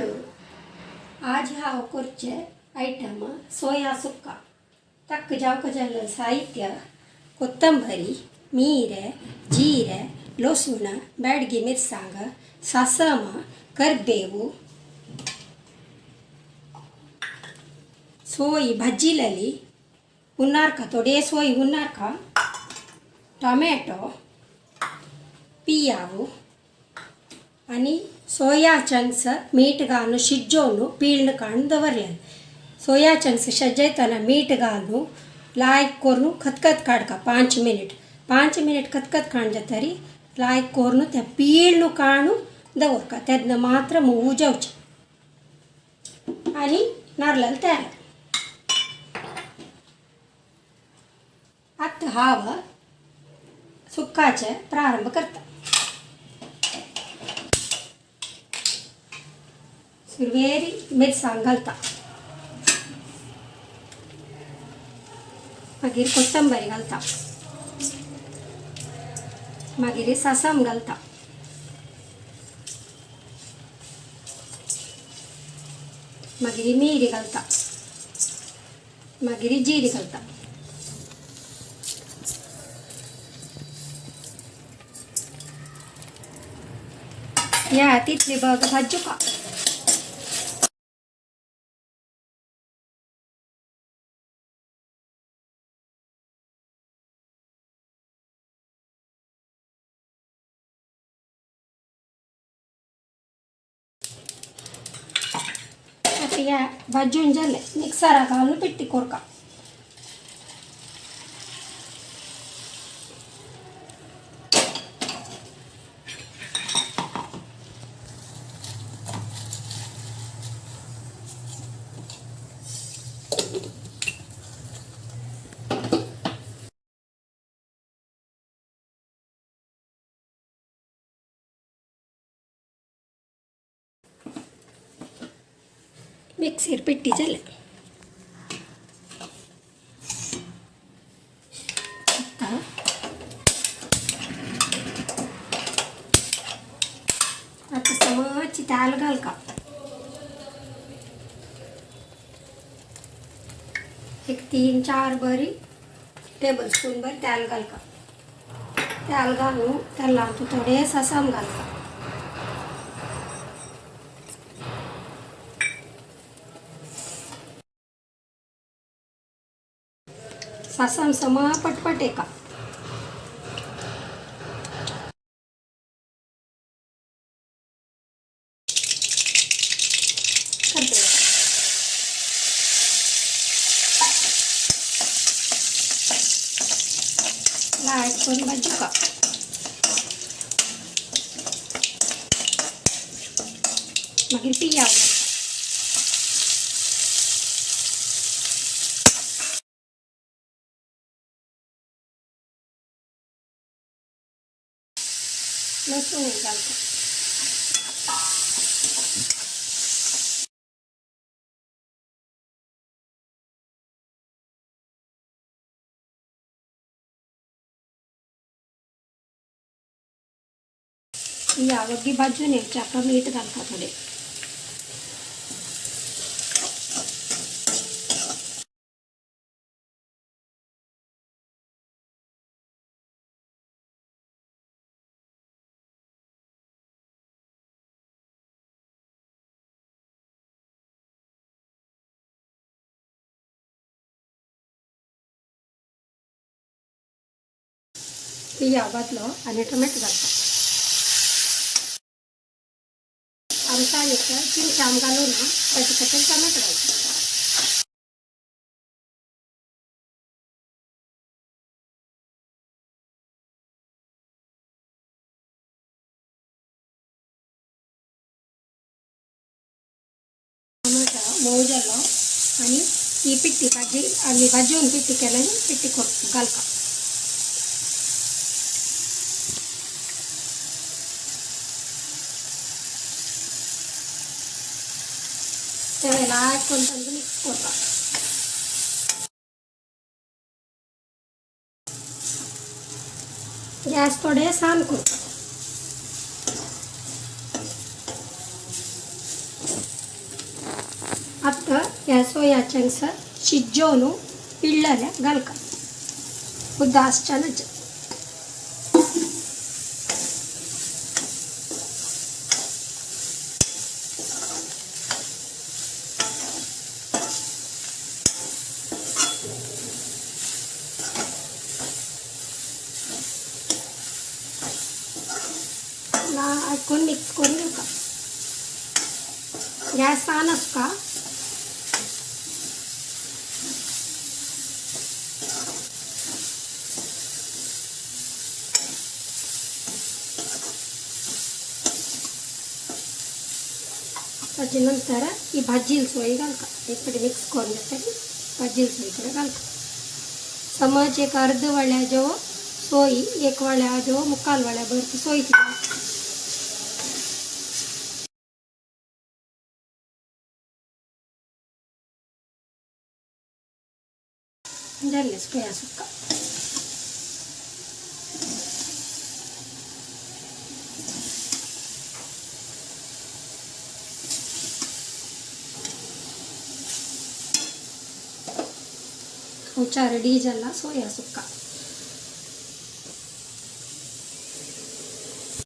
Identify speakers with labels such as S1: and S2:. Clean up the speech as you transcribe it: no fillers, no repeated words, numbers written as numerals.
S1: मंगळूर आज हांव करचे आयटम सोया सुक्का तक जावक साहित्य कोथंबरी मीरे जीरे लसूण ब्याडगी मिरसांग सासम कर्बेवु सोई भज्जिलली उन्नार्क थोडे सोई उन्नार्क टोमॅटो पियावु आणि सोया चंक्स मीठ घालून शिजवून पीळण काढून दवरले. सोया चंक्स शिजयतना मीठ घालून लायक करून खतखत काढका 5 मिनिट खतखत काढून तरी लायक करून त्या पीळण काढून दवरका. त्यातनं मात्र मूग जावचे आणि नारळ तयार. आता हाव सुक्काचे प्रारंभ करता. सुरवेरी मिरसांग घालता, मागीर कोथंबरी घालता, मागीर सासम घालता, मागीर मिरी घालता, मागीर जिरी घालता. या तितली बघ भाजू का. या भाजून झाले मिक्सरा घालून पिट्टी कोरका. मिक्सीर पिट्टी झाले. आता समोरची डाळ घाल का. एक 3-4 बरी टेबल स्पून भर तेल घाल का. तेल घालून त्याला थोडे सासम घाल का. सासम समा पटपट एका. लाईट करून भाजू का. मागीर पियाव लसूण घालतो. यावरती भाजून यायचे. आपण मीठ घालता थोडे. या बदलो आणि टोमॅटो घालता. आमचा येतं चिंचाम घालून ना त्याच्यात टोमॅटो घालतो. टोमॅटो मऊ झालं आणि ही पिट्टी भाजी आम्ही भाजून पिट्टी केल्याने पिट्टी घाल का. त्यावेळेला कोणतं मिक्स करता. गॅस थोडे सान करता. ह्या सोया चंक्स शिजोवन पिळलेल्या घालका उद्दासच्यानच ऐकून मिक्स करून घेऊका गॅस ऑन असका त्याच्यानंतर ही भाजी सोय घालका इकडे मिक्स करून घेतली भाजी सोय इकडे घालका समज एक अर्ध वळ्या जो सोई एक वळ्या जो मुक्काल वळ्या भरती सोई झाले सोया सुक्का रेडी झाला सोया सुक्का